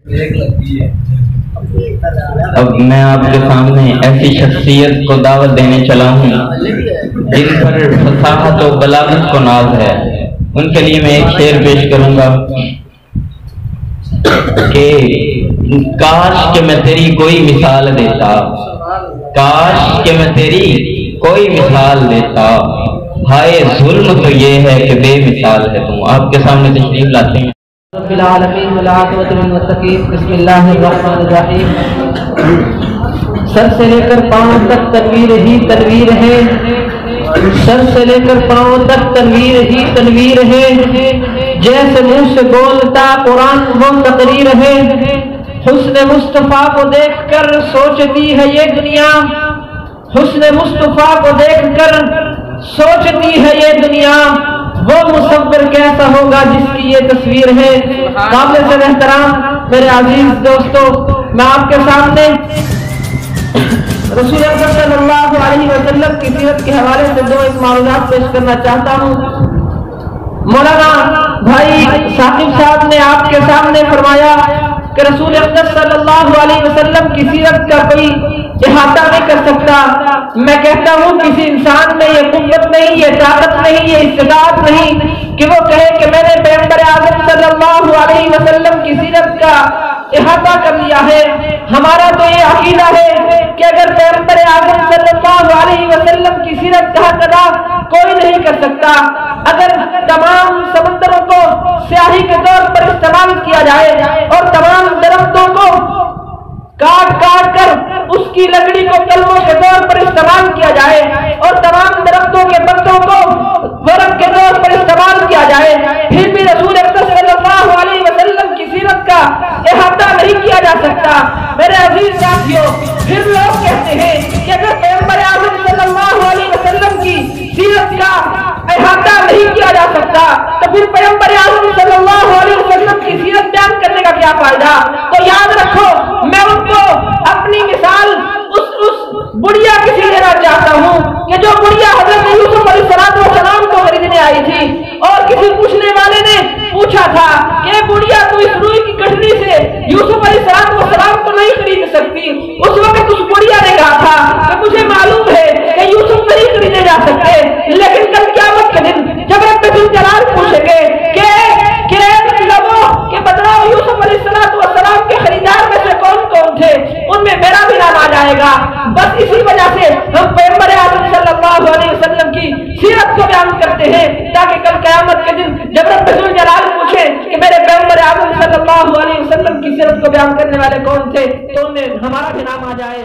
اب میں آپ کے سامنے ایسی شخصیت کو دعوت دینے چلا ہوں جن پر فصاحت و بلاغت کو ناز ہے. ان کے لیے میں ایک شعر پیش کروں گا کہ کاش کہ میں تیری کوئی مثال دیتا، کاش کہ میں تیری کوئی مثال دیتا، ہائے ظلم تو یہ ہے کہ بے مثال ہے تم. آپ کے سامنے تشریف لاتے ہیں. رب العالمین والعاقبۃ للمتقین. بسم اللہ الرحمن الرحیم. سر سے لے کر پاؤں تک تنویر ہی تنویر ہے، سر سے لے کر پاؤں تک تنویر ہی تنویر ہے، جیسے منہ سے بولتا قرآن وہ تقریر ہے. حسن مصطفیٰ کو دیکھ کر سوچتی ہے یہ دنیا، حسن مصطفیٰ کو دیکھ کر سوچتی ہے یہ دنیا، وہ مصور کیسا ہوگا جس کی یہ تصویر ہے. قابل سے احترام میرے عزیز دوستو، میں آپ کے سامنے رسول اکرم صلی اللہ علیہ وسلم کی سیرت کے حوالے سے دو ایک معلومات پیش کرنا چاہتا ہوں. مولانا بھائی ثاقب صاحب نے آپ کے سامنے فرمایا کہ رسول اکرم صلی اللہ علیہ وسلم کی سیرت کا کوئی احاطہ نہیں کر سکتا. میں کہتا ہوں کسی انسان میں یہ قوت نہیں، یہ طاقت نہیں، یہ استطاعت نہیں کہ وہ کہے کہ میں نے پیغمبر اعظم صلی اللہ علیہ وسلم کی سیرت کا احاطہ کر لیا ہے. ہمارا تو یہ عقیدہ ہے کہ اگر پیغمبر اعظم صلی اللہ علیہ وسلم کی سیرت کا احاطہ کوئی نہیں کر سکتا، اگر تمام سمندروں کو سیاہی کے طور پر استعمال کیا جائے اور تمام درختوں کو کاٹ کاٹ کر اس کی لکڑی کو کلموں کے طور پر استعمال کیا جائے اور تمام درختوں کے پتوں کو ورق کے طور پر استعمال کیا جائے، پھر بھی رسول اکرم صلی اللہ علیہ وسلم کی سیرت کا احاطہ نہیں کیا جا سکتا. میرے عزیز ساتھیوں، پھر لوگ کہتے ہیں کہ اگر پیغمبر اعظم صلی اللہ علیہ وسلم کی سیرت کا احاطہ نہیں کیا جا سکتا تو پھر پیغمبر اعظم صلی اللہ علیہ وسلم کی سیرت بیان کرنے کا کیا فائدہ؟ تو یاد رکھو، میں ان کو اپنی مثال اس بڑھیا کی سی دینا چاہتا ہوں کہ جو بڑھیا حضرت یوسف علیہ السلام کو خریدنے آئی تھی اور کسی پوچھنے والے نے پوچھا تھا کہ بڑھیا تو اس روئی کی کٹنی سے یوسف علیہ السلام کو نہیں خرید سکتی. اس وقت اس بڑھیا نے کہا تھا کہ مجھے معلوم ہے کہ یوسف نہیں خریدے جا سکتے، لیکن کل قیامت کے دن جب رب ذوالجلال پوچھیں گے کہ لوگوں کہ بتلاؤ یوسف علیہ السلام کے خریدار میں سے کون کون تھے، ان میں میرا بھی نام آ جائے گا. بس اسی وجہ سے ہم پیغمبر اعظم صلی اللہ علیہ وسلم کی سیرت کو بیان کرتے ہیں تاکہ کل قیامت کے دن جب رب ذوالجلال پوچھے کہ میرے پیغمبر اعظم صلی اللہ علیہ وسلم کی سیرت کو بیان کرنے والے کون تھے تو ان میں ہمارا بھی نام آ جائے.